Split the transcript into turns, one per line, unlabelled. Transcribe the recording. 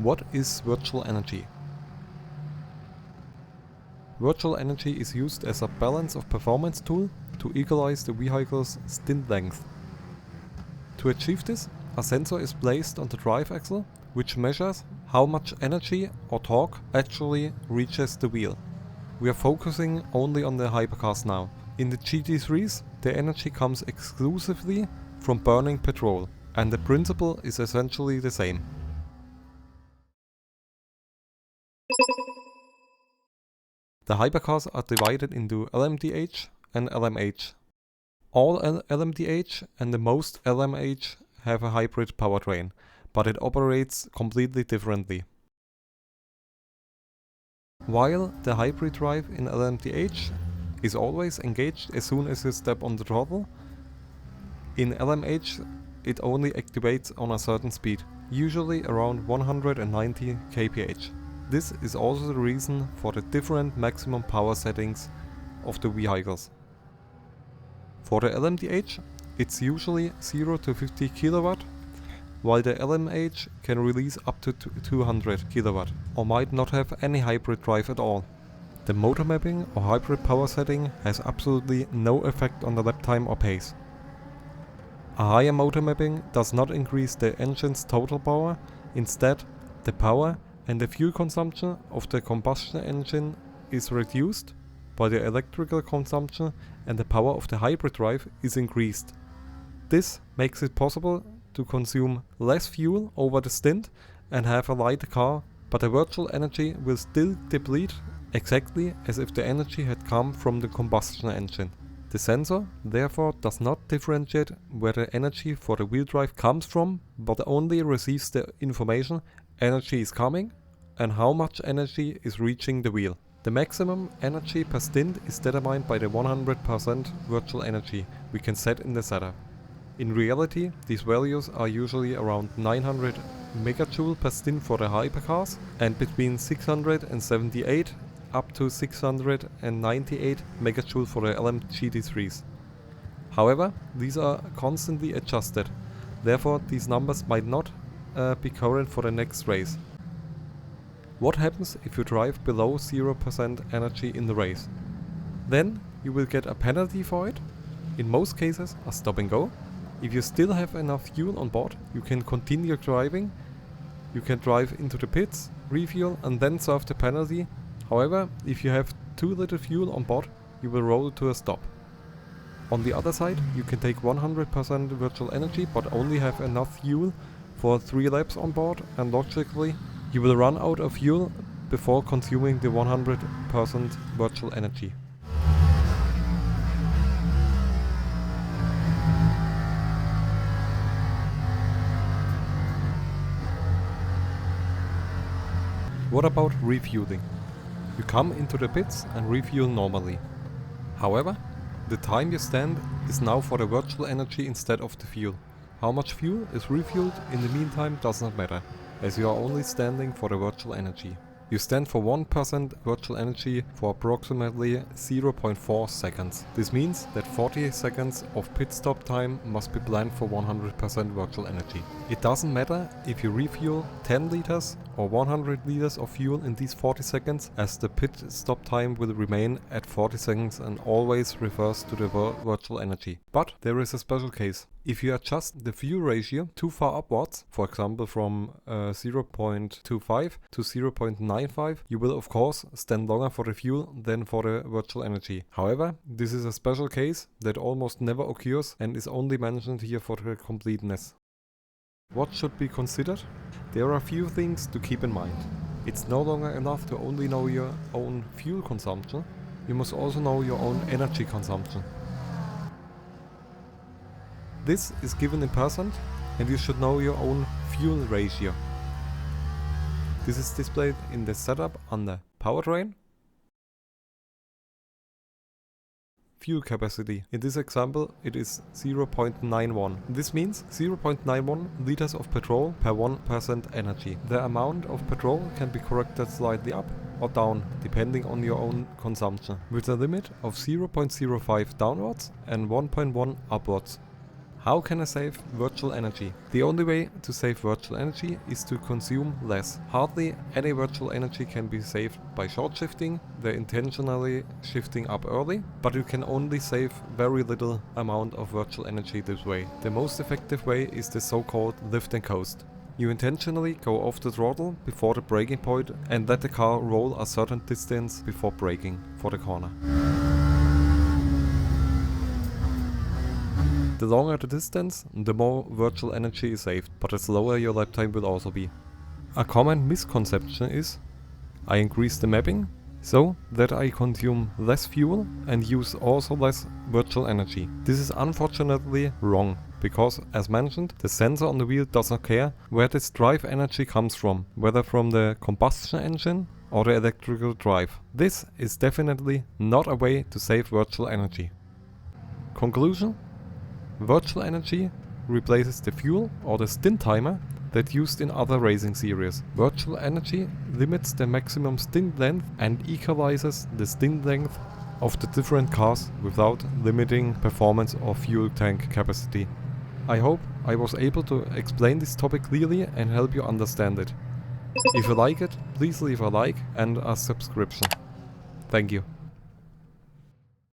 What is virtual energy? Virtual energy is used as a balance of performance tool to equalize the vehicle's stint length. To achieve this, a sensor is placed on the drive axle, which measures how much energy or torque actually reaches the wheel. We are focusing only on the hypercars now. In the GT3s, the energy comes exclusively from burning petrol, and the principle is essentially the same. The hypercars are divided into LMDH and LMH. All LMDH and the most LMH have a hybrid powertrain, but it operates completely differently. While the hybrid drive in LMDH is always engaged as soon as you step on the throttle, in LMH it only activates on a certain speed, usually around 190 kph. This is also the reason for the different maximum power settings of the vehicles. For the LMDH, it's usually 0 to 50 kW, while the LMH can release up to 200 kW, or might not have any hybrid drive at all. The motor mapping or hybrid power setting has absolutely no effect on the lap time or pace. A higher motor mapping does not increase the engine's total power, instead the power and the fuel consumption of the combustion engine is reduced, while the electrical consumption and the power of the hybrid drive is increased. This makes it possible to consume less fuel over the stint and have a lighter car, but the virtual energy will still deplete exactly as if the energy had come from the combustion engine. The sensor therefore does not differentiate where the energy for the wheel drive comes from, but only receives the information energy is coming and how much energy is reaching the wheel. The maximum energy per stint is determined by the 100% virtual energy we can set in the setup. In reality, these values are usually around 900 megajoule per stint for the hypercars and between 678 up to 698 megajoule for the LMGT3s. However, these are constantly adjusted, therefore these numbers might not be current for the next race. What happens if you drive below 0% energy in the race? Then you will get a penalty for it, in most cases a stop and go. If you still have enough fuel on board, you can continue driving. You can drive into the pits, refuel and then serve the penalty. However, if you have too little fuel on board, you will roll to a stop. On the other side, you can take 100% virtual energy but only have enough fuel for 3 laps on board, and logically you will run out of fuel before consuming the 100% virtual energy. What about refueling? You come into the pits and refuel normally. However, the time you stand is now for the virtual energy instead of the fuel. How much fuel is refueled in the meantime does not matter, as you are only standing for the virtual energy. You stand for 1% virtual energy for approximately 0.4 seconds. This means that 40 seconds of pit stop time must be planned for 100% virtual energy. It doesn't matter if you refuel 10 liters or 100 liters of fuel in these 40 seconds, as the pit stop time will remain at 40 seconds and always refers to the virtual energy. But there is a special case. If you adjust the fuel ratio too far upwards, for example from 0.25 to 0.95, you will of course stand longer for the fuel than for the virtual energy. However, this is a special case that almost never occurs and is only mentioned here for the completeness. What should be considered? There are a few things to keep in mind. It's no longer enough to only know your own fuel consumption, you must also know your own energy consumption. This is given in percent, and you should know your own fuel ratio. This is displayed in the setup under Powertrain, Fuel capacity. In this example it is 0.91. This means 0.91 liters of petrol per 1% energy. The amount of petrol can be corrected slightly up or down depending on your own consumption, with a limit of 0.05 downwards and 1.1 upwards. How can I save virtual energy? The only way to save virtual energy is to consume less. Hardly any virtual energy can be saved by short shifting, the intentionally shifting up early, but you can only save very little amount of virtual energy this way. The most effective way is the so-called lift and coast. You intentionally go off the throttle before the braking point and let the car roll a certain distance before braking for the corner. The longer the distance, the more virtual energy is saved, but the slower your lap time will also be. A common misconception is, I increase the mapping so that I consume less fuel and use also less virtual energy. This is unfortunately wrong, because as mentioned, the sensor on the wheel does not care where this drive energy comes from, whether from the combustion engine or the electrical drive. This is definitely not a way to save virtual energy. Conclusion? Virtual energy replaces the fuel or the stint timer that used in other racing series. Virtual energy limits the maximum stint length and equalizes the stint length of the different cars without limiting performance or fuel tank capacity. I hope I was able to explain this topic clearly and help you understand it. If you like it, please leave a like and a subscription. Thank you.